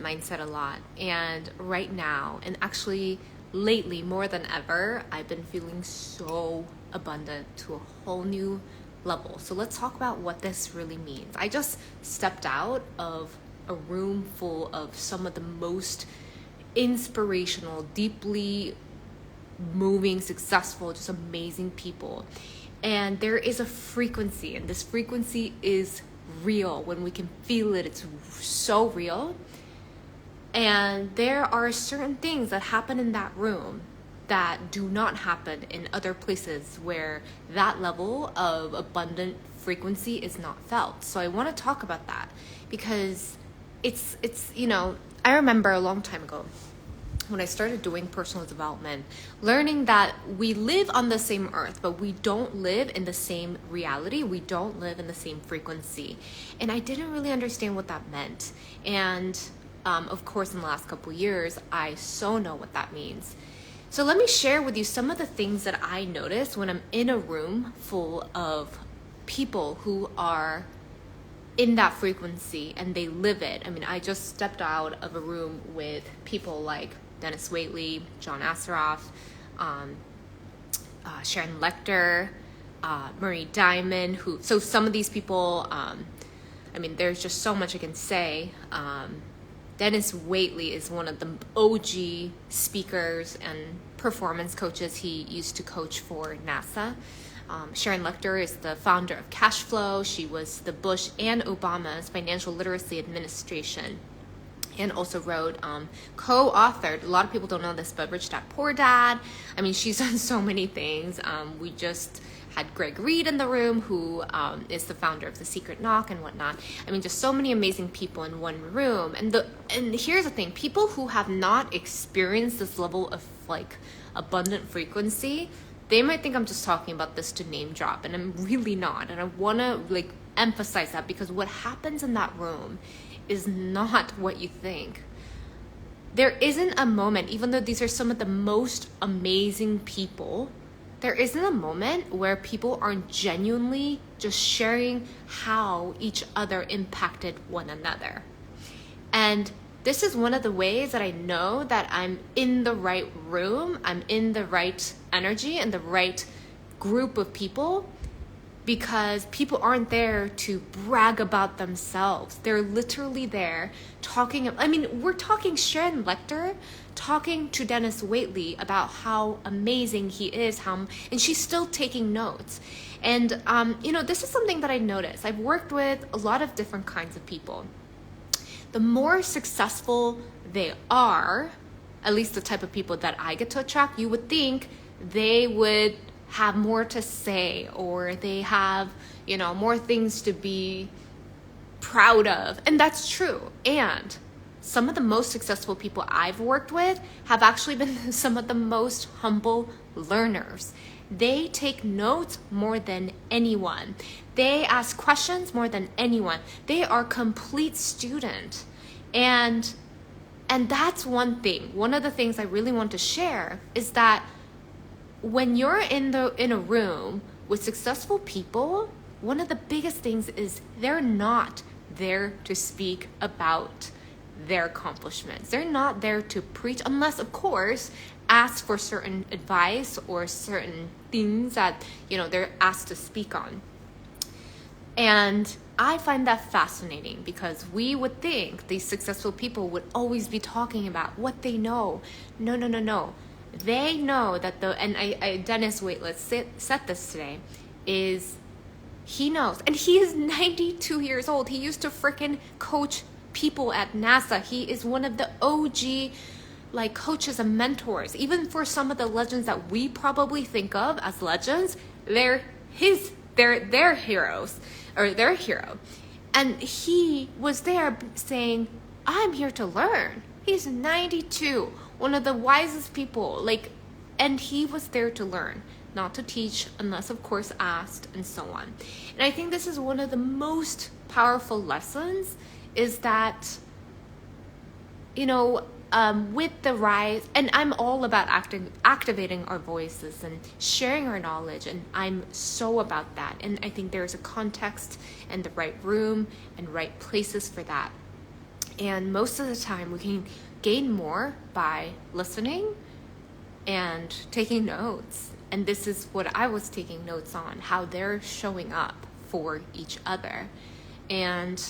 abundant mindset a lot. And right now, and actually lately more than ever, I've been feeling so abundant to a whole new level. So let's talk about what this really means. I just stepped out of a room full of some of the most inspirational, deeply moving, successful, just amazing people. And there is a frequency, and this frequency is real. When we can feel it, it's so real. And there are certain things that happen in that room that do not happen in other places where that level of abundant frequency is not felt. So I want to talk about that because it's I remember a long time ago when I started doing personal development, learning that we live on the same earth, but we don't live in the same reality. We don't live in the same frequency. And I didn't really understand what that meant. And of course, in the last couple of years, I so know what that means. So let me share with you some of the things that I notice when I'm in a room full of people who are in that frequency and they live it. I mean, I just stepped out of a room with people like Dennis Waitley, John Asseroff, Sharon Lecter, Marie Diamond, so some of these people, there's just so much I can say. Dennis Waitley is one of the OG speakers and performance coaches. He used to coach for NASA. Sharon Lecter is the founder of Cashflow. She was the Bush and Obama's financial literacy administration, and also co-authored, a lot of people don't know this, but Rich Dad Poor Dad. I mean, she's done so many things. We just had Greg Reed in the room, who is the founder of The Secret Knock and whatnot. I mean, just so many amazing people in one room. And here's the thing, people who have not experienced this level of like abundant frequency, they might think I'm just talking about this to name drop, and I'm really not. And I want to like emphasize that, because what happens in that room is not what you think. There isn't a moment, even though these are some of the most amazing people, there isn't a moment where people aren't genuinely just sharing how each other impacted one another. And this is one of the ways that I know that I'm in the right room, I'm in the right energy and the right group of people, because people aren't there to brag about themselves. They're literally there talking. We're talking Sharon Lecter talking to Dennis Waitley about how amazing he is, and she's still taking notes. And, this is something that I noticed. I've worked with a lot of different kinds of people. The more successful they are, at least the type of people that I get to attract, you would think they would have more to say, or they have, more things to be proud of. And that's true. And some of the most successful people I've worked with have actually been some of the most humble learners. They take notes more than anyone. They ask questions more than anyone. They are complete student. And that's one thing. One of the things I really want to share is that when you're in a room with successful people, one of the biggest things is they're not there to speak about their accomplishments. They're not there to preach, unless, of course, ask for certain advice or certain things that, they're asked to speak on. And I find that fascinating, because we would think these successful people would always be talking about what they know. No. They know that Dennis Waitley said this today, is he knows. And he is 92 years old. He used to freaking coach people at NASA. He is one of the OG coaches and mentors. Even for some of the legends that we probably think of as legends, they're their heroes, or their hero. And he was there saying, I'm here to learn. He's 92, one of the wisest people, and he was there to learn, not to teach, unless of course asked, and so on. And I think this is one of the most powerful lessons, is that, with the rise, and I'm all about activating our voices and sharing our knowledge, and I'm so about that. And I think there's a context and the right room and right places for that. And most of the time we can gain more by listening and taking notes. And this is what I was taking notes on, how they're showing up for each other. And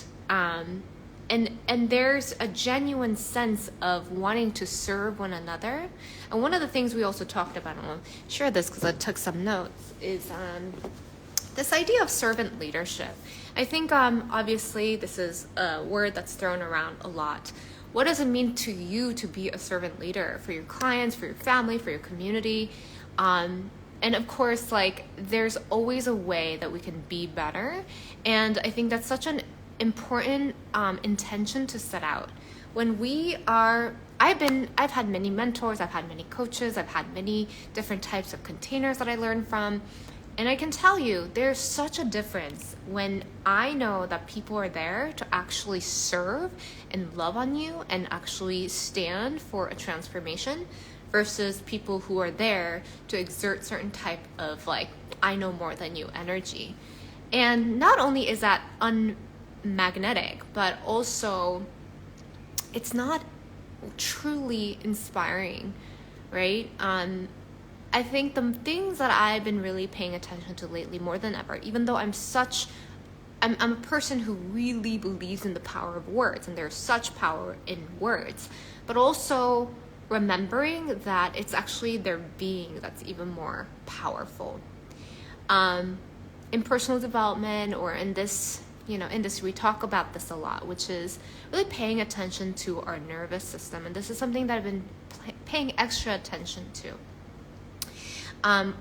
there's a genuine sense of wanting to serve one another. And one of the things we also talked about, and I'll share this because I took some notes, is this idea of servant leadership. I think obviously this is a word that's thrown around a lot. What does it mean to you to be a servant leader for your clients, for your family, for your community? And of course, like, there's always a way that we can be better. And I think that's such an important intention to set out. When we are, I've had many mentors, I've had many coaches, I've had many different types of containers that I learned from. And I can tell you, there's such a difference when I know that people are there to actually serve and love on you and actually stand for a transformation versus people who are there to exert certain type of, like, I know more than you energy. And not only is that unmagnetic, but also it's not truly inspiring, right? I think the things that I've been really paying attention to lately more than ever, even though I'm a person who really believes in the power of words, and there's such power in words, but also remembering that it's actually their being that's even more powerful. In personal development, or in this industry, we talk about this a lot, which is really paying attention to our nervous system. And this is something that I've been paying extra attention to.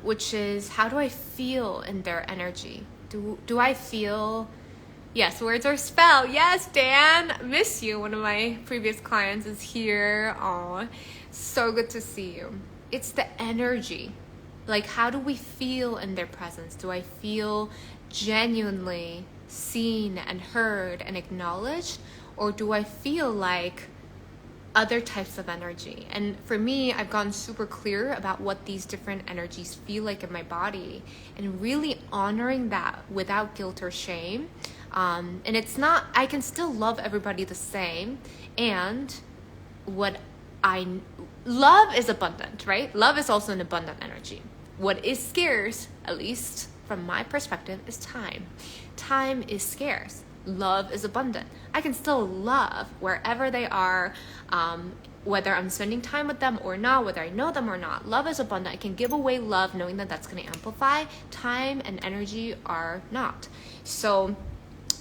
Which is, how do I feel in their energy? Do I feel, yes, words are spelled. Yes, Dan, miss you. One of my previous clients is here. Aw, so good to see you. It's the energy. Like, how do we feel in their presence? Do I feel genuinely seen and heard and acknowledged? Or do I feel like other types of energy? And for me, I've gotten super clear about what these different energies feel like in my body, and really honoring that without guilt or shame. And it's not, I can still love everybody the same. And love is abundant, right? Love is also an abundant energy. What is scarce, at least from my perspective, is time. Time is scarce. Love is abundant. I can still love wherever they are, whether I'm spending time with them or not, whether I know them or not. Love is abundant. I can give away love knowing that that's going to amplify. Time and energy are not. So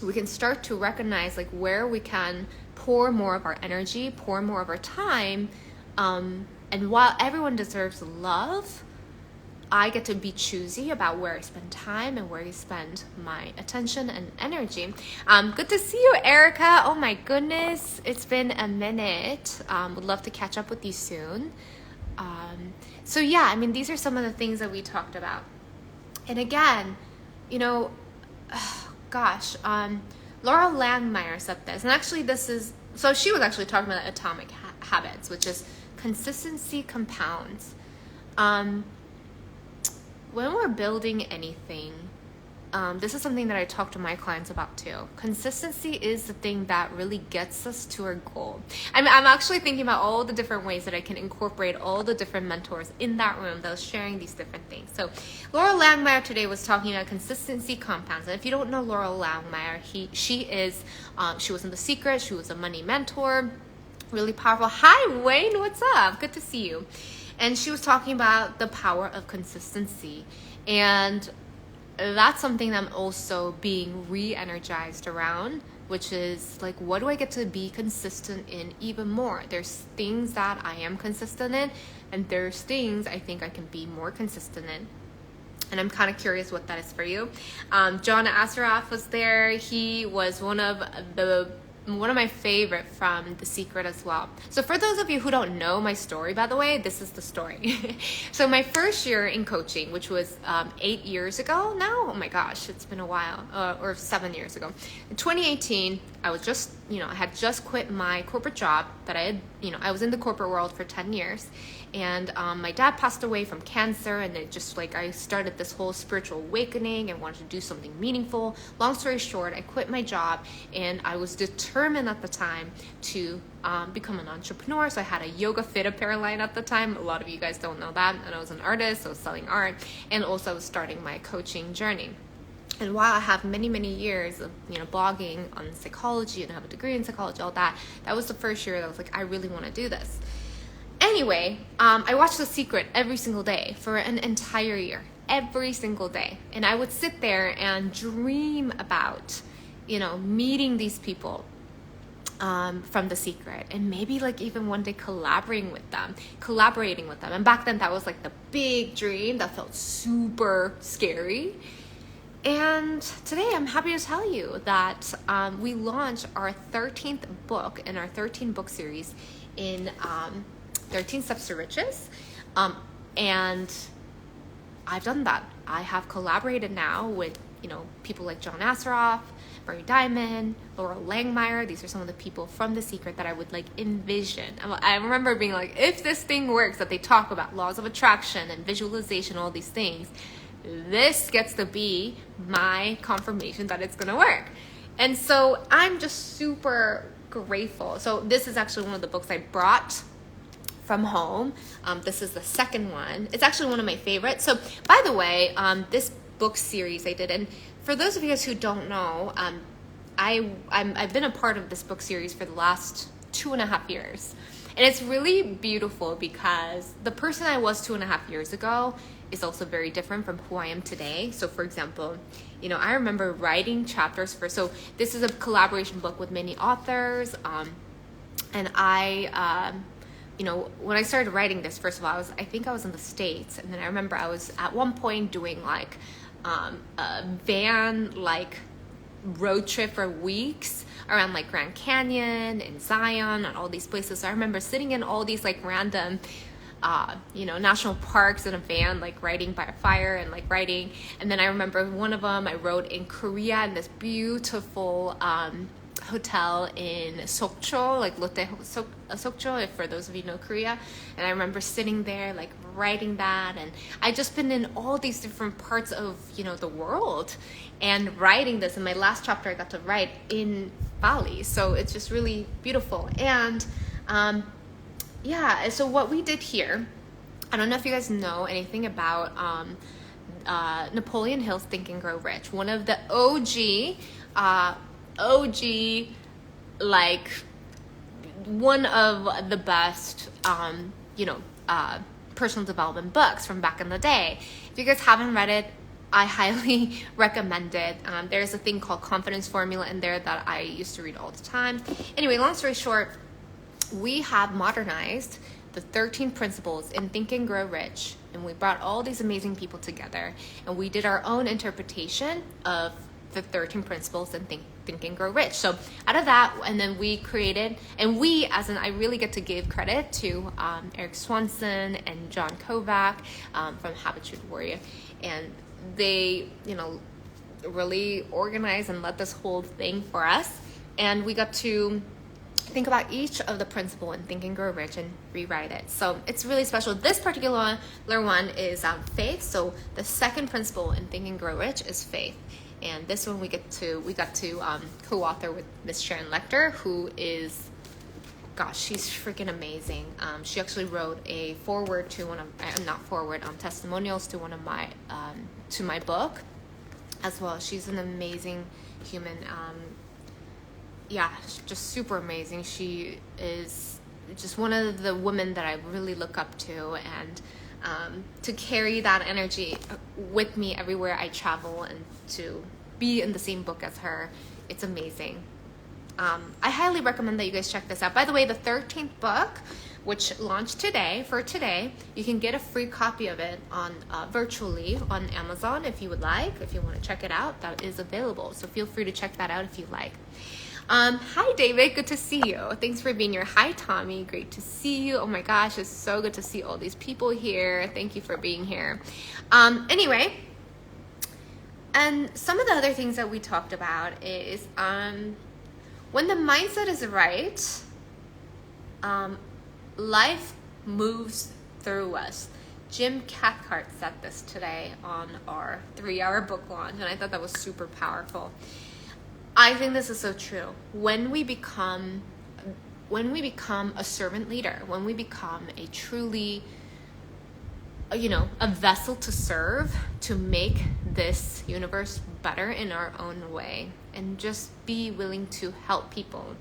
we can start to recognize, like, where we can pour more of our energy, pour more of our time. And while everyone deserves love, I get to be choosy about where I spend time and where I spend my attention and energy. Good to see you, Erica. Oh my goodness, it's been a minute. Would love to catch up with you soon. So yeah, I mean, these are some of the things that we talked about. And again, Laura Langmeyer said this, and actually so she was actually talking about atomic habits, which is consistency compounds. When we're building anything, this is something that I talk to my clients about too. Consistency is the thing that really gets us to our goal. I'm actually thinking about all the different ways that I can incorporate all the different mentors in that room that was sharing these different things. So Laura Langmeyer today was talking about consistency compounds. And if you don't know Laura Langmeyer, she was in The Secret. She was a money mentor, really powerful. Hi, Wayne, what's up? Good to see you. And she was talking about the power of consistency. And that's something that I'm also being re-energized around, which is like, what do I get to be consistent in even more? There's things that I am consistent in, and there's things I think I can be more consistent in. And I'm kind of curious what that is for you. John Asaraf was there. He was one of my favorite from The Secret as well. So for those of you who don't know my story, by the way, this is the story. So my first year in coaching, which was 8 years ago now, oh my gosh, it's been a while, or 7 years ago. In 2018, I was just I had just quit my corporate job that I was in the corporate world for 10 years. And my dad passed away from cancer, and it just like I started this whole spiritual awakening and wanted to do something meaningful. Long story short, I quit my job, and I was determined at the time to become an entrepreneur. So I had a yoga fit apparel line at the time. A lot of you guys don't know that. And I was an artist, so I was selling art, and also I was starting my coaching journey. And while I have many, many years of, blogging on psychology and I have a degree in psychology, all that was the first year that I was like, I really want to do this. Anyway, I watched The Secret every single day for an entire year, every single day. And I would sit there and dream about, meeting these people from The Secret, and maybe like even one day collaborating with them. And back then that was like the big dream that felt super scary. And today I'm happy to tell you that we launched our 13th book in our 13 book series in 13 Steps to Riches. And I've done that. I have collaborated now with, people like John Assaraf, Marie Diamond, Laura Langmeyer. These are some of the people from The Secret that I would like envision. I remember being like, if this thing works, that they talk about laws of attraction and visualization, all these things, this gets to be my confirmation that it's going to work. And so I'm just super grateful. So this is actually one of the books I brought from home. This is the second one. It's actually one of my favorites. So by the way, this book series I did, and for those of you guys who don't know, I've been a part of this book series for the last 2.5 years. And it's really beautiful because the person I was 2.5 years ago is also very different from who I am today. So for example, I remember writing chapters so this is a collaboration book with many authors. And I, when I started writing this, first of all, I think I was in the States. And then I remember I was at one point doing like a van, like road trip for weeks around like Grand Canyon and Zion and all these places. So I remember sitting in all these like random national parks in a van, like writing by a fire and like writing. And then I remember one of them I wrote in Korea in this beautiful hotel in Sokcho, like Lotte Sokcho, if for those of you know Korea. And I remember sitting there like writing that, and I just been in all these different parts of the world and writing this. And my last chapter I got to write in Bali, so it's just really beautiful. And so what we did here, I don't know if you guys know anything about Napoleon Hill's Think and Grow Rich, one of the OG, like one of the best, personal development books from back in the day. If you guys haven't read it, I highly recommend it. There's a thing called Confidence Formula in there that I used to read all the time. Anyway, long story short, we have modernized the 13 principles in Think and Grow Rich, and we brought all these amazing people together, and we did our own interpretation of the 13 principles in Think and Grow Rich. So out of that, and then we created, and we, as in I really get to give credit to Eric Swanson and John Kovac from Habitude Warrior, and they, really organized and led this whole thing for us, and we got to think about each of the principle in Think and Grow Rich and rewrite it. So it's really special. This particular one is faith. So the second principle in Think and Grow Rich is faith. And this one we got to co-author with Miss Sharon Lecter, who is, she's freaking amazing. She actually wrote a foreword to testimonials to one of my to my book as well. She's an amazing human. Just super amazing. She is just one of the women that I really look up to, and to carry that energy with me everywhere I travel and to be in the same book as her, it's amazing. I highly recommend that you guys check this out. By the way, the 13th book, which launched today, you can get a free copy of it on virtually on Amazon if you would like. If you want to check it out, that is available. So feel free to check that out if you like. Hi David, good to see you. Thanks for being here. Hi Tommy, great to see you. Oh my gosh, it's so good to see all these people here. Thank you for being here. Anyway, and some of the other things that we talked about is when the mindset is right, life moves through us. Jim Cathcart said this today on our 3-hour book launch, and I thought that was super powerful. I think this is so true. When we become a servant leader, when we become a truly, a vessel to serve, to make this universe better in our own way, and just be willing to help people,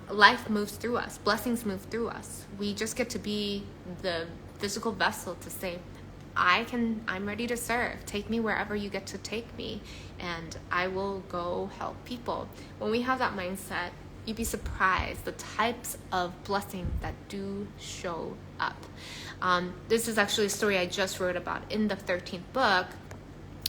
life moves through us. Blessings move through us. We just get to be the physical vessel to say, I'm ready to serve. Take me wherever you get to take me, and I will go help people. When we have that mindset, you'd be surprised the types of blessings that do show up. This is actually a story I just wrote about in the 13th book,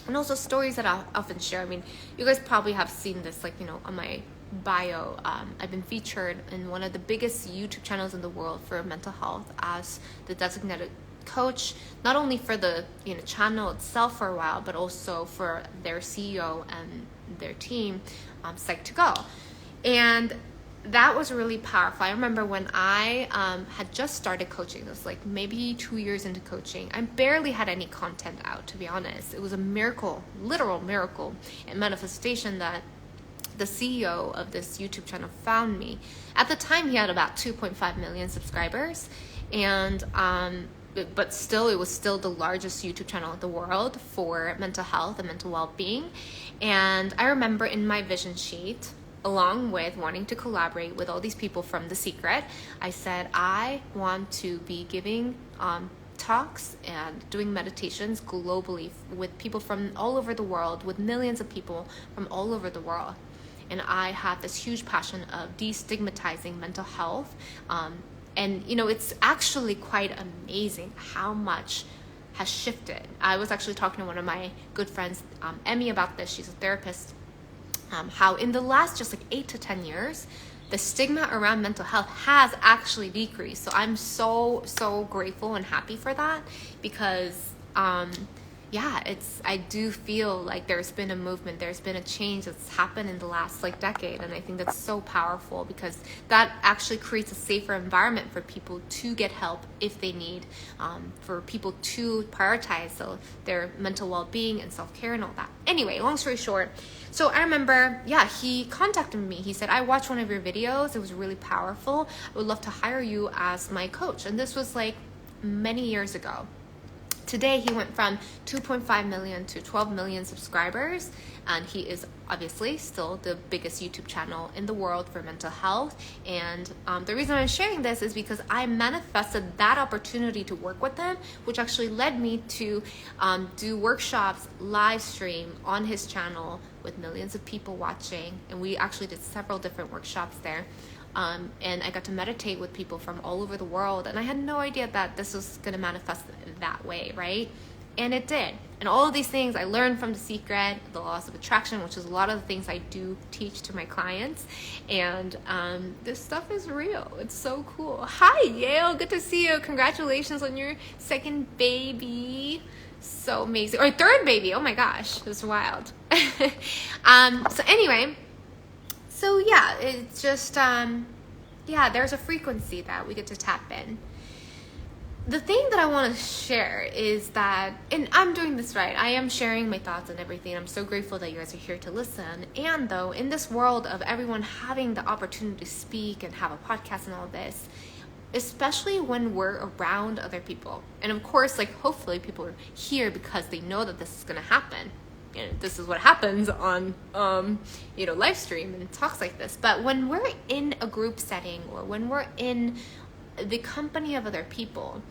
and also stories that I'll often share. I mean, you guys probably have seen this, on my bio. I've been featured in one of the biggest YouTube channels in the world for mental health as the designated coach, not only for the channel itself for a while, but also for their CEO and their team, Psych to Go. And that was really powerful. I remember when I had just started coaching, it was maybe 2 years into coaching. I barely had any content out, to be honest. It was a miracle, literal miracle and manifestation that the CEO of this YouTube channel found me. At the time, he had about 2.5 million subscribers, and but still, it was still the largest YouTube channel in the world for mental health and mental well-being. And I remember in my vision sheet, along with wanting to collaborate with all these people from The Secret, I said, I want to be giving talks and doing meditations globally with people from all over the world, with millions of people from all over the world. And I have this huge passion of destigmatizing mental health. And it's actually quite amazing how much has shifted. I was actually talking to one of my good friends, Emmy, about this. She's a therapist. How in the last just 8 to 10 years, the stigma around mental health has actually decreased. So I'm so grateful and happy for that, because I do feel like there's been a movement, there's been a change that's happened in the last decade, and I think that's so powerful, because that actually creates a safer environment for people to get help if they need, for people to prioritize their mental well-being and self-care and all that. Anyway, long story short, so I remember, he contacted me. He said, I watched one of your videos. It was really powerful. I would love to hire you as my coach. And this was many years ago. Today, he went from 2.5 million to 12 million subscribers, and he is obviously still the biggest YouTube channel in the world for mental health. And the reason I'm sharing this is because I manifested that opportunity to work with him, which actually led me to do workshops, live stream on his channel with millions of people watching. And we actually did several different workshops there. And I got to meditate with people from all over the world. And I had no idea that this was going to manifest that way, right? And it did. And all of these things I learned from The Secret, the laws of attraction, which is a lot of the things I do teach to my clients. And this stuff is real. It's so cool. Hi, Yale. Good to see you. Congratulations on your second baby. So amazing. Or third baby. Oh my gosh. It was wild. So anyway, so it's just, there's a frequency that we get to tap in. The thing that I want to share is that, and I'm doing this right, I am sharing my thoughts and everything. I'm so grateful that you guys are here to listen. And though, in this world of everyone having the opportunity to speak and have a podcast and all this, especially when we're around other people, and of course, hopefully people are here because they know that this is going to happen. And this is what happens on, live stream and talks like this. But when we're in a group setting, or when we're in the company of other people,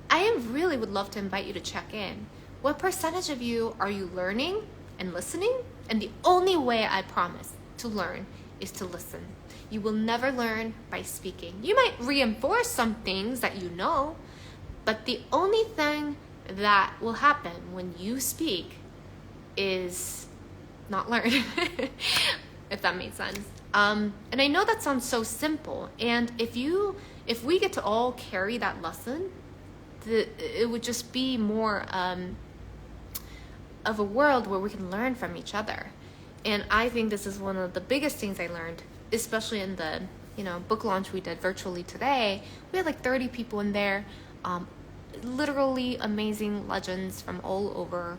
I really would love to invite you to check in. What percentage of you are you learning and listening? And the only way, I promise, to learn is to listen. You will never learn by speaking. You might reinforce some things that you know, but the only thing that will happen when you speak is not learn, if that makes sense. And I know that sounds so simple. And if we get to all carry that lesson, it would just be more of a world where we can learn from each other. And I think this is one of the biggest things I learned especially in the, book launch we did virtually today, we had like 30 people in there, literally amazing legends from all over,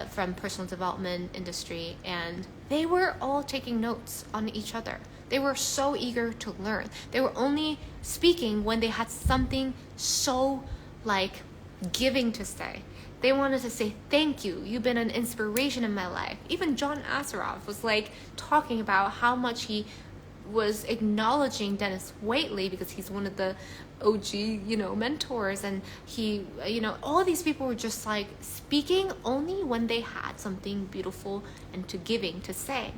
from personal development industry, and they were all taking notes on each other. They were so eager to learn. They were only speaking when they had something so like giving to say. They wanted to say, thank you. You've been an inspiration in my life. Even John Asarov was like talking about how much he was acknowledging Dennis Waitley because he's one of the OG, mentors. And he, all these people were just like speaking only when they had something beautiful and giving to say.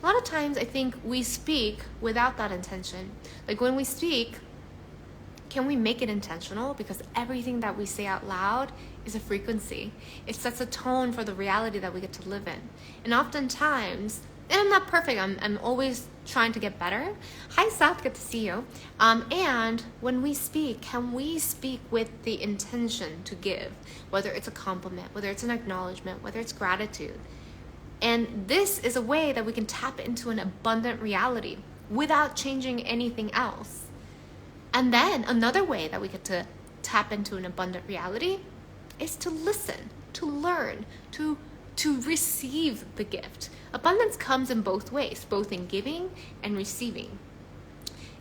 A lot of times I think we speak without that intention. Like when we speak, can we make it intentional? Because everything that we say out loud is a frequency. It sets a tone for the reality that we get to live in. And oftentimes, and I'm not perfect, I'm always trying to get better. Hi Seth, good to see you. And when we speak, can we speak with the intention to give? Whether it's a compliment, whether it's an acknowledgement, whether it's gratitude. And this is a way that we can tap into an abundant reality without changing anything else. And then another way that we get to tap into an abundant reality is to listen, to learn, to receive the gift. Abundance comes in both ways, both in giving and receiving.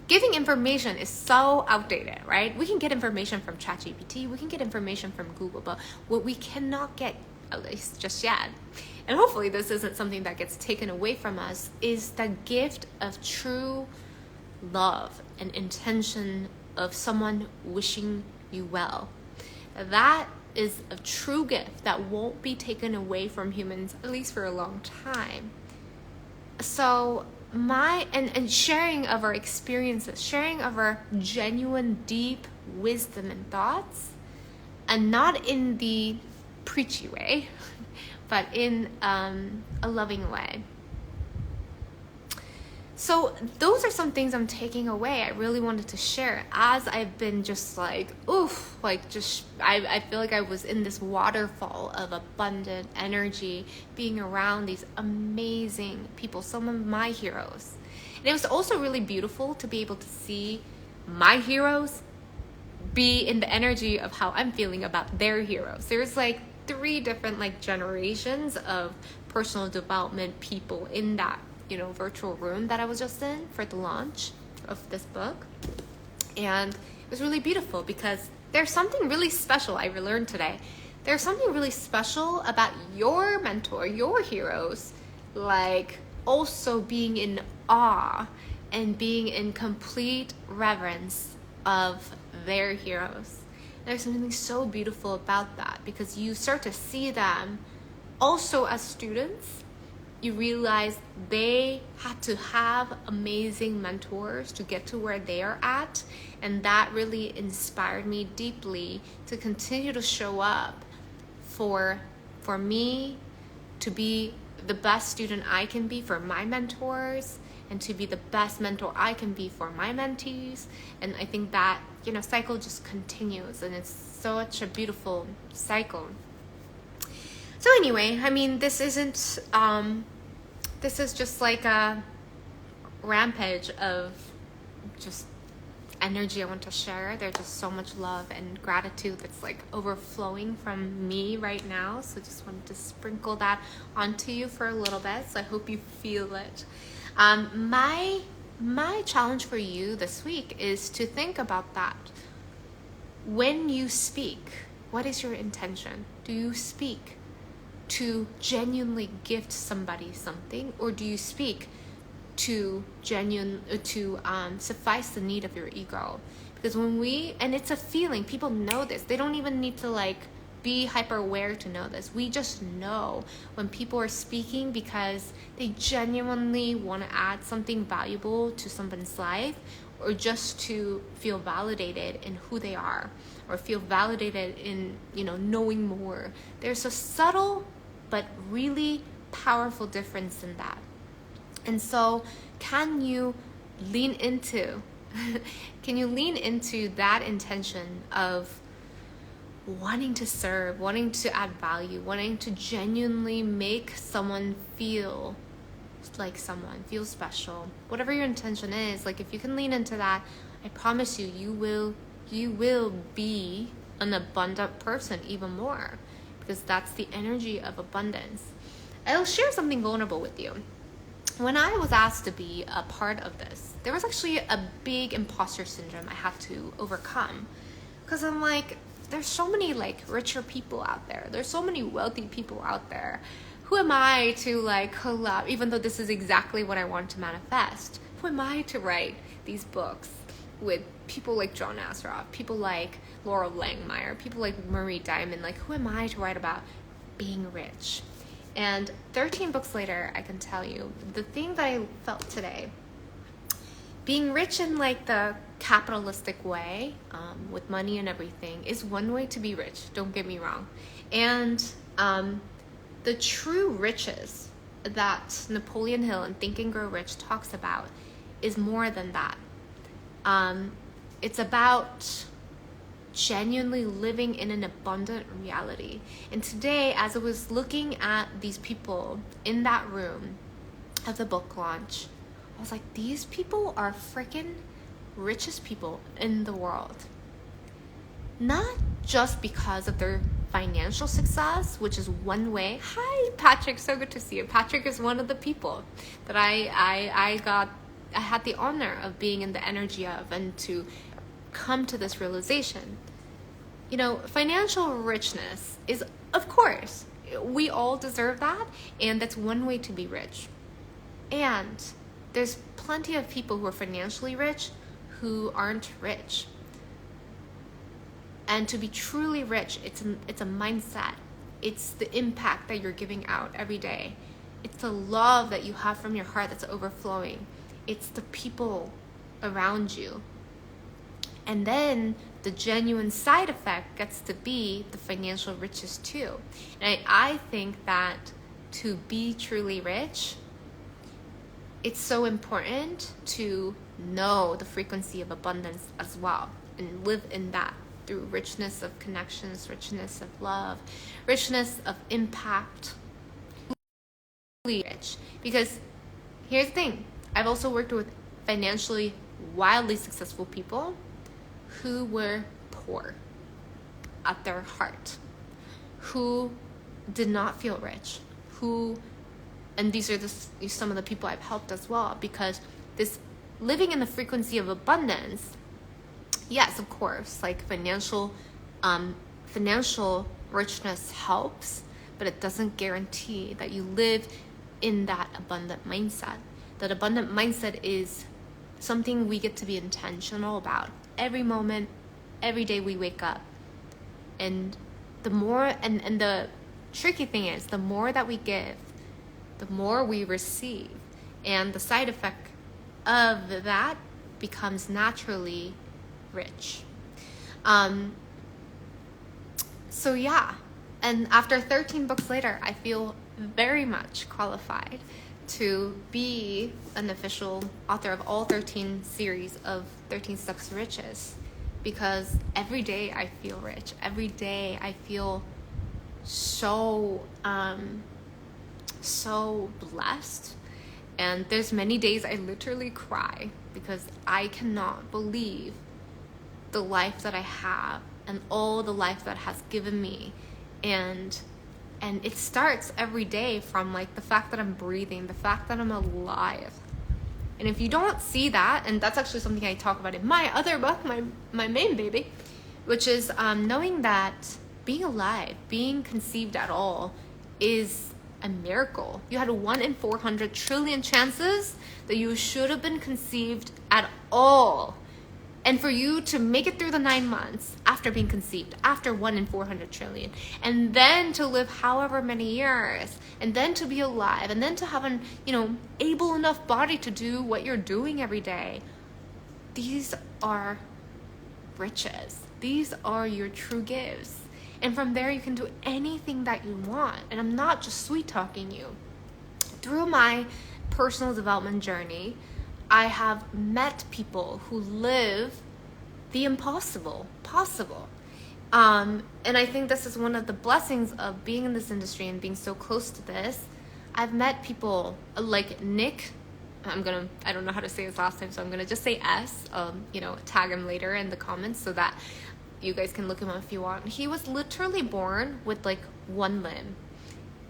Giving information is so outdated, right? We can get information from ChatGPT, we can get information from Google, but what we cannot get, at least just yet, and hopefully this isn't something that gets taken away from us, is the gift of true love and intention of someone wishing you well. That is a true gift that won't be taken away from humans, at least for a long time. So and sharing of our experiences, sharing of our genuine deep wisdom and thoughts, and not in the preachy way, but in a loving way. So those are some things I'm taking away. I really wanted to share as I've been just like, I feel like I was in this waterfall of abundant energy, being around these amazing people, some of my heroes. And it was also really beautiful to be able to see my heroes be in the energy of how I'm feeling about their heroes. There's like 3 different generations of personal development people in that virtual room that I was just in for the launch of this book. And it was really beautiful because there's something really special I learned today. There's something really special about your mentor, your heroes, like also being in awe and being in complete reverence of their heroes. There's something so beautiful about that because you start to see them also as students. You realize they had to have amazing mentors to get to where they are at, and that really inspired me deeply to continue to show up for me to be the best student I can be for my mentors, and to be the best mentor I can be for my mentees. And I think that cycle just continues, and it's such a beautiful cycle. So anyway, this isn't, this is just like a rampage of just energy I want to share. There's just so much love and gratitude that's like overflowing from me right now. So just wanted to sprinkle that onto you for a little bit. So I hope you feel it. My challenge for you this week is to think about that. When you speak, what is your intention? Do you speak to genuinely gift somebody something, or do you speak to suffice the need of your ego? Because and it's a feeling, people know this. They don't even need to be hyper aware to know this. We just know when people are speaking because they genuinely want to add something valuable to someone's life, or just to feel validated in who they are, or feel validated in knowing more. There's a subtle but really powerful difference in that. And so can you lean into that intention of wanting to serve, wanting to add value, wanting to genuinely make someone feel like someone, feel special, whatever your intention is. Like if you can lean into that, I promise you, you will be an abundant person even more, because that's the energy of abundance. I'll share something vulnerable with you. When I was asked to be a part of this, there was actually a big imposter syndrome I had to overcome, because I'm like, there's so many like richer people out there. There's so many wealthy people out there. Who am I to like collab, even though this is exactly what I want to manifest? Who am I to write these books with people like John Assaraf, people like Laurel Langmeyer, people like Marie Diamond? Like, who am I to write about being rich? And 13 books later, I can tell you, the thing that I felt today, being rich in like the capitalistic way, with money and everything, is one way to be rich, don't get me wrong. And the true riches that Napoleon Hill in Think and Grow Rich talks about is more than that. It's about genuinely living in an abundant reality. And today, as I was looking at these people in that room of the book launch, I was like, these people are freaking richest people in the world. Not just because of their financial success, which is one way. Hi, Patrick, so good to see you. Patrick is one of the people that I had the honor of being in the energy of, and to come to this realization. You know, financial richness is, of course, we all deserve that, and that's one way to be rich. And there's plenty of people who are financially rich who aren't rich. And to be truly rich, it's a mindset. It's the impact that you're giving out every day. It's the love that you have from your heart that's overflowing. It's the people around you. And then the genuine side effect gets to be the financial riches too. And I think that to be truly rich, it's so important to know the frequency of abundance as well, and live in that through richness of connections, richness of love, richness of impact. Rich. Because here's the thing, I've also worked with financially wildly successful people who were poor at their heart, who did not feel rich, and these are some of the people I've helped as well, because this living in the frequency of abundance, yes, of course, like financial richness helps, but it doesn't guarantee that you live in that abundant mindset. That abundant mindset is something we get to be intentional about every moment, every day we wake up. And the more, and the tricky thing is, the more that we give, the more we receive. And the side effect of that becomes naturally rich. So yeah, and after 13 books later, I feel very much qualified to be an official author of all 13 series of 13 Steps to Riches, because every day I feel rich. Every day I feel so blessed. And there's many days I literally cry because I cannot believe the life that I have and all the life that has given me. And it starts every day from like the fact that I'm breathing, the fact that I'm alive. And if you don't see that, and that's actually something I talk about in my other book, my main baby, which is knowing that being alive, being conceived at all, is a miracle. You had a 1 in 400 trillion chances that you should have been conceived at all. And for you to make it through the 9 months after being conceived, after 1 in 400 trillion, and then to live however many years, and then to be alive, and then to have an, able enough body to do what you're doing every day. These are riches. These are your true gifts. And from there, you can do anything that you want. And I'm not just sweet talking you. Through my personal development journey, I have met people who live the impossible possible. And I think this is one of the blessings of being in this industry and being so close to this. I've met people like Nick. I don't know how to say his last name, so I'm gonna just say S. Tag him later in the comments so that you guys can look him up if you want. He was literally born with like one limb,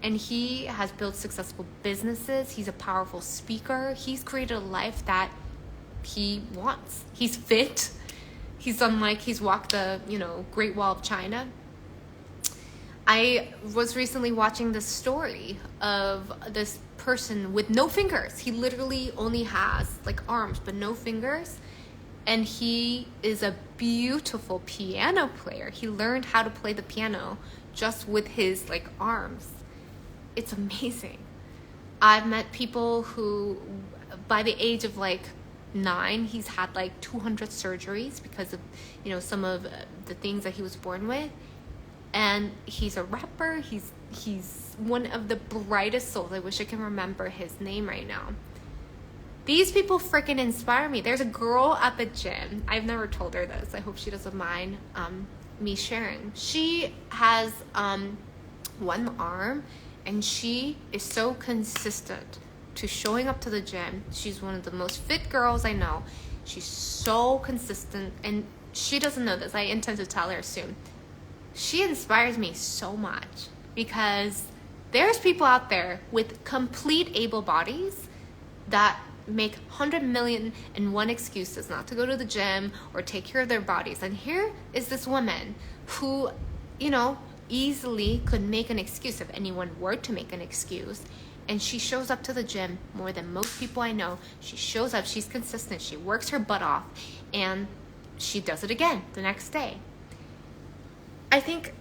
and he has built successful businesses. He's a powerful speaker. He's created a life that he wants. He's fit. He's walked the, Great Wall of China. I was recently watching this story of this person with no fingers. He literally only has like arms, but no fingers. And he is a beautiful piano player. He learned how to play the piano just with his like arms. It's amazing. I've met people who, by the age of like 9, he's had like 200 surgeries because of, some of the things that he was born with. And he's a rapper. He's one of the brightest souls. I wish I can remember his name right now. These people freaking inspire me. There's a girl at the gym. I've never told her this. I hope she doesn't mind me sharing. She has one arm, and she is so consistent to showing up to the gym. She's one of the most fit girls I know. She's so consistent, and she doesn't know this. I intend to tell her soon. She inspires me so much because there's people out there with complete able bodies that make 100,000,001 excuses not to go to the gym or take care of their bodies. And here is this woman who, easily could make an excuse if anyone were to make an excuse. And she shows up to the gym more than most people I know. She shows up, she's consistent, she works her butt off, and she does it again the next day. I think,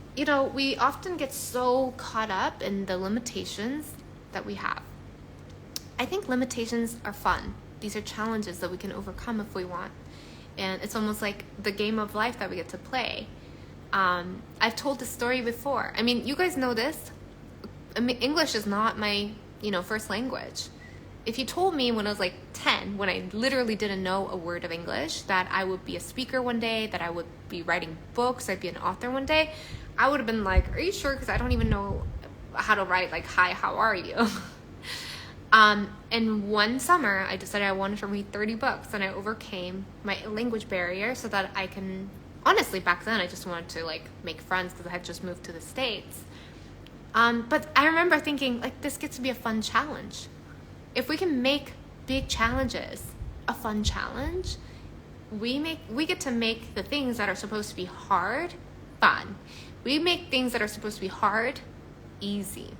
we often get so caught up in the limitations that we have. I think limitations are fun. These are challenges that we can overcome if we want. And it's almost like the game of life that we get to play. I've told this story before. I mean, you guys know this. English is not my, first language. If you told me when I was like 10, when I literally didn't know a word of English, that I would be a speaker one day, that I would be writing books, I'd be an author one day, I would have been like, are you sure? Because I don't even know how to write like, hi, how are you? And one summer, I decided I wanted to read 30 books, and I overcame my language barrier so that I can, honestly, back then, I just wanted to like make friends because I had just moved to the States. But I remember thinking, like, this gets to be a fun challenge. If we can make big challenges a fun challenge, we get to make the things that are supposed to be hard fun. We make things that are supposed to be hard easy.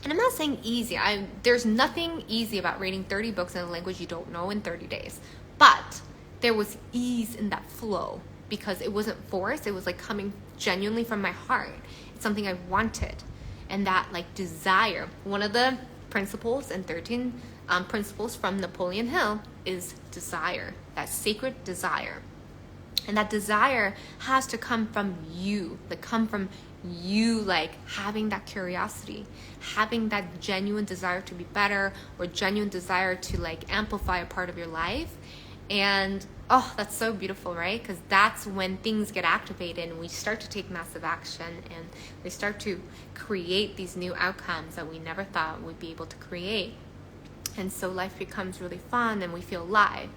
And I'm not saying easy. There's nothing easy about reading 30 books in a language you don't know in 30 days. But there was ease in that flow because it wasn't forced. It was like coming genuinely from my heart. It's something I wanted. And that like desire. One of the principles and 13 principles from Napoleon Hill is desire, that sacred desire. And that desire has to come from you, like having that curiosity, having that genuine desire to be better or genuine desire to like amplify a part of your life. And oh, that's so beautiful, right? Because that's when things get activated and we start to take massive action and we start to create these new outcomes that we never thought we'd be able to create. And so life becomes really fun and we feel alive.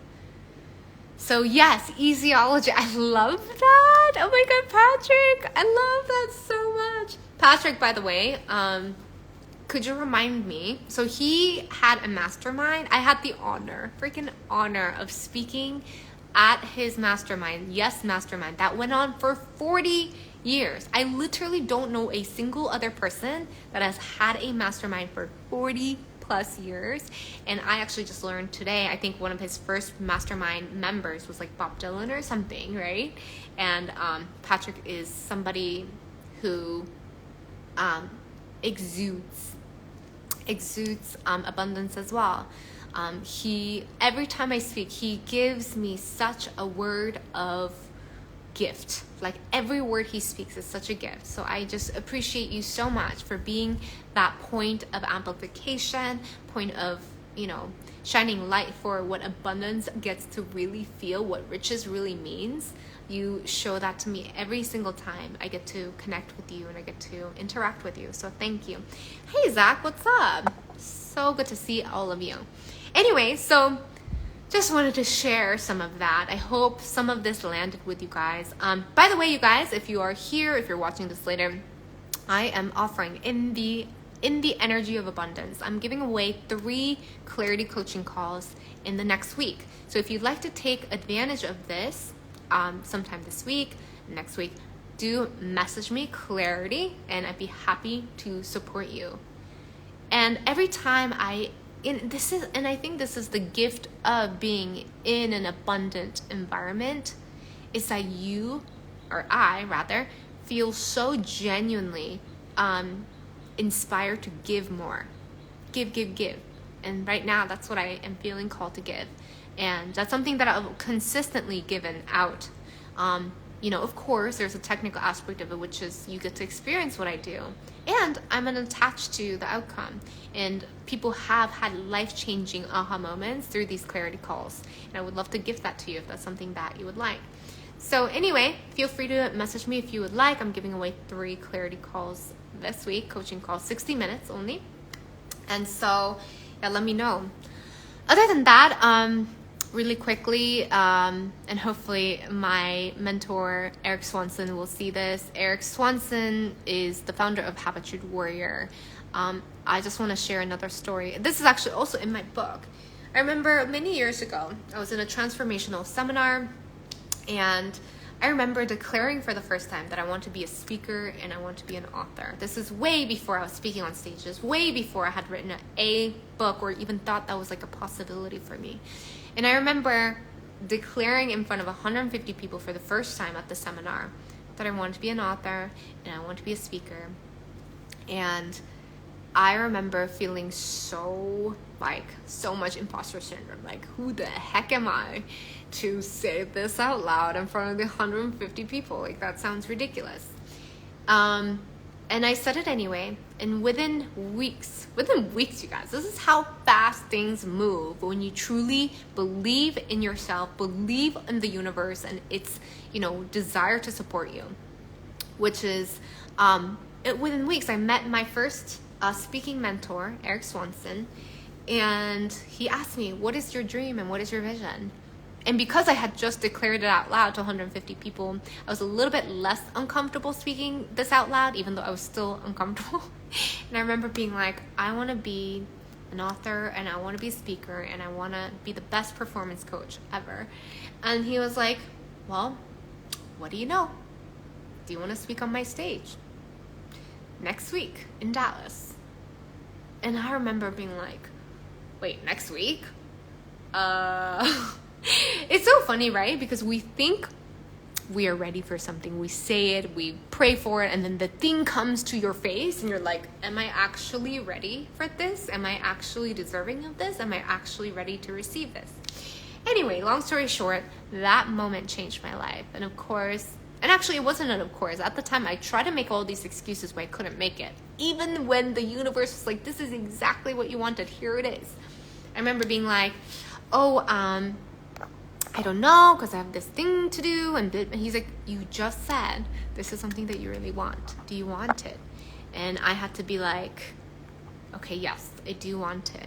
So yes, easyology. I love that. Oh my God, Patrick. I love that so much. Patrick, by the way, could you remind me? So he had a mastermind. I had the freaking honor of speaking at his mastermind. Yes, mastermind. That went on for 40 years. I literally don't know a single other person that has had a mastermind for 40 plus years. And I actually just learned today, I think one of his first mastermind members was like Bob Dylan or something, right? And Patrick is somebody who exudes abundance as well. Every time I speak, he gives me such a word of gift. Like every word he speaks is such a gift. So I just appreciate you so much for being that point of amplification, point of, shining light for what abundance gets to really feel, what riches really means. You show that to me every single time I get to connect with you and I get to interact with you. So thank you. Hey, Zach, what's up? So good to see all of you. Anyway, so just wanted to share some of that. I hope some of this landed with you guys. By the way, you guys, if you are here, if you're watching this later, I am offering in the energy of abundance, I'm giving away 3 clarity coaching calls in the next week. So if you'd like to take advantage of this sometime this week, next week, do message me clarity and I'd be happy to support you. And every time I think this is the gift of being in an abundant environment, is that you, or I rather, feel so genuinely inspired to give more. Give. And right now, that's what I am feeling called to give. And that's something that I've consistently given out. Of course, there's a technical aspect of it, which is you get to experience what I do. And I'm attached to the outcome. And people have had life-changing aha moments through these clarity calls. And I would love to give that to you if that's something that you would like. So anyway, feel free to message me if you would like. I'm giving away 3 clarity calls this week, coaching calls, 60 minutes only. And so, yeah, let me know. Other than that, really quickly, and hopefully my mentor, Eric Swanson, will see this. Eric Swanson is the founder of Habitude Warrior. I just want to share another story. This is actually also in my book. I remember many years ago, I was in a transformational seminar, and I remember declaring for the first time that I want to be a speaker and I want to be an author. This is way before I was speaking on stages, way before I had written a book or even thought that was like a possibility for me. And I remember declaring in front of 150 people for the first time at the seminar that I wanted to be an author and I want to be a speaker. And I remember feeling so much imposter syndrome. Like, who the heck am I to say this out loud in front of the 150 people? Like, that sounds ridiculous. And I said it anyway. And within weeks, you guys, this is how fast things move when you truly believe in yourself, believe in the universe and its, desire to support you. Which is, within weeks, I met my first speaking mentor, Eric Swanson, and he asked me, what is your dream and what is your vision? And because I had just declared it out loud to 150 people, I was a little bit less uncomfortable speaking this out loud, even though I was still uncomfortable. And I remember being like, I want to be an author and I want to be a speaker and I want to be the best performance coach ever. And he was like, well, what do you know? Do you want to speak on my stage next week in Dallas? And I remember being like, wait, next week? It's so funny, right? Because we think we are ready for something. We say it, we pray for it, and then the thing comes to your face and you're like, am I actually ready for this? Am I actually deserving of this? Am I actually ready to receive this? Anyway, long story short, that moment changed my life. And of course, and actually it wasn't of course. At the time, I tried to make all these excuses why I couldn't make it. Even when the universe was like, this is exactly what you wanted. Here it is. I remember being like, I don't know because I have this thing to do. And he's like, you just said this is something that you really want. Do you want it? And I had to be like, okay, yes, I do want it.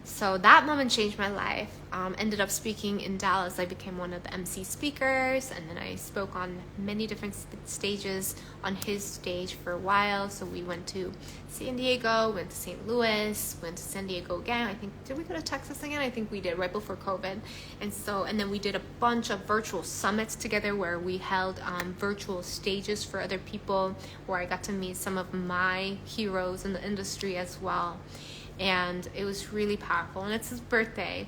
So that moment changed my life. Ended up speaking in Dallas. I became one of the MC speakers, and then I spoke on many different stages on his stage for a while. So we went to San Diego, went to St. Louis, went to San Diego again. I think, did we go to Texas again? I think we did, right before COVID. And then we did a bunch of virtual summits together where we held virtual stages for other people, where I got to meet some of my heroes in the industry as well. And it was really powerful. And it's his birthday.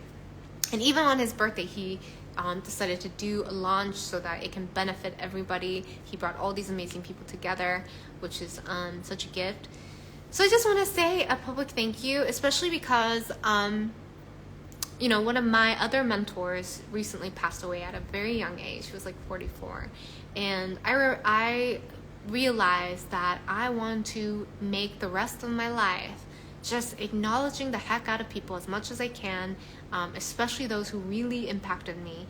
And even on his birthday, he decided to do a launch so that it can benefit everybody. He brought all these amazing people together, which is such a gift. So I just want to say a public thank you, especially because, one of my other mentors recently passed away at a very young age. He was like 44. And I realized that I want to make the rest of my life just acknowledging the heck out of people as much as I can, especially those who really impacted me,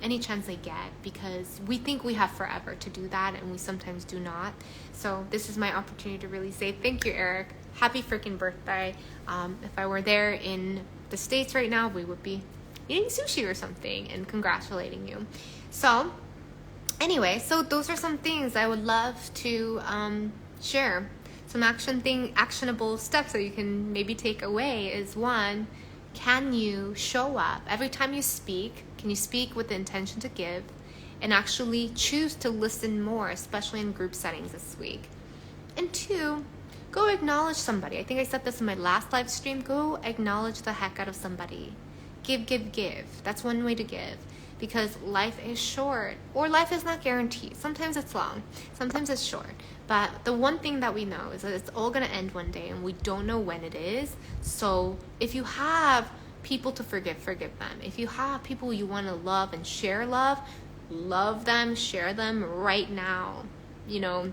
any chance they get, because we think we have forever to do that and we sometimes do not. So this is my opportunity to really say thank you, Eric. happy freaking birthday. If I were there in the States right now, we would be eating sushi or something and congratulating you. So anyway, so those are some things I would love to share. Some actionable steps that you can maybe take away is, one, can you show up every time you speak? Can you speak with the intention to give and actually choose to listen more, especially in group settings this week? And two, go acknowledge somebody. I think I said this in my last live stream. Go acknowledge the heck out of somebody. Give. That's one way to give, because life is short, or life is not guaranteed. Sometimes it's long, sometimes it's short. But the one thing that we know is that it's all going to end one day, and we don't know when it is. So if you have people to forgive them. If you have people you want to love and share love them, share them right now. You know,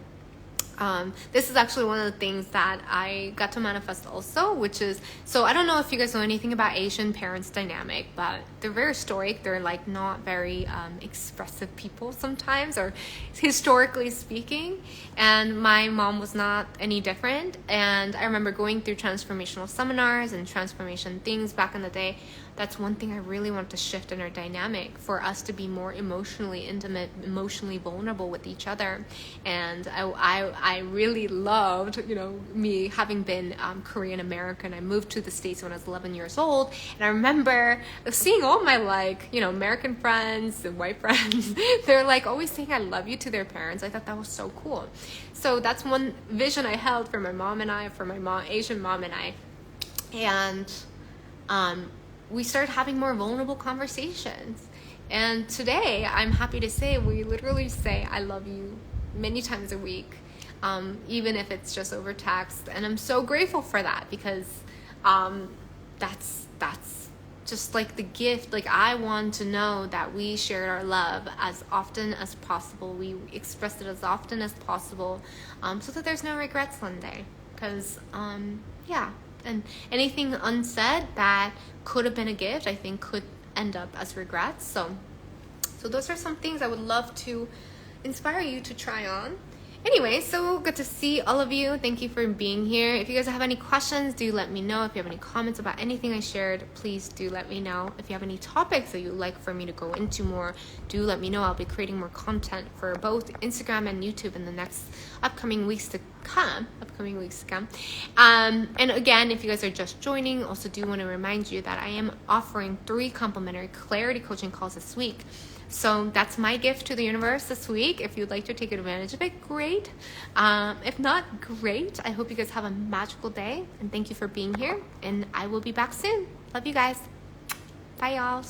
this is actually one of the things that I got to manifest also, which is, so I don't know if you guys know anything about Asian parents dynamic, but they're very stoic. They're like not very expressive people sometimes, or historically speaking. And my mom was not any different. And I remember going through transformational seminars and transformation things back in the day. That's one thing I really want to shift in our dynamic, for us to be more emotionally intimate, emotionally vulnerable with each other. And I really loved, you know, me having been Korean American. I moved to the States when I was 11 years old. And I remember seeing all my, like, you know, American friends and white friends, they're like always saying I love you to their parents. I thought that was so cool. So that's one vision I held for my mom and I, for my Asian mom and I. And we started having more vulnerable conversations. And today, I'm happy to say, we literally say I love you many times a week, even if it's just over text. And I'm so grateful for that, because that's just like the gift. Like, I want to know that we shared our love as often as possible. We expressed it as often as possible, so that there's no regrets one day. Because, yeah. And anything unsaid that could have been a gift, I think, could end up as regrets. So those are some things I would love to inspire you to try on. Anyway, so good to see all of you. Thank you for being here. If you guys have any questions, do let me know. If you have any comments about anything I shared, please do let me know. If you have any topics that you'd like for me to go into more, do let me know. I'll be creating more content for both Instagram and YouTube in the next upcoming weeks to come. And again, if you guys are just joining, also do want to remind you that I am offering 3 complimentary clarity coaching calls this week. So that's my gift to the universe this week. If you'd like to take advantage of it, great. If not, great. I hope you guys have a magical day, and thank you for being here, and I will be back soon. Love you guys. Bye, y'all.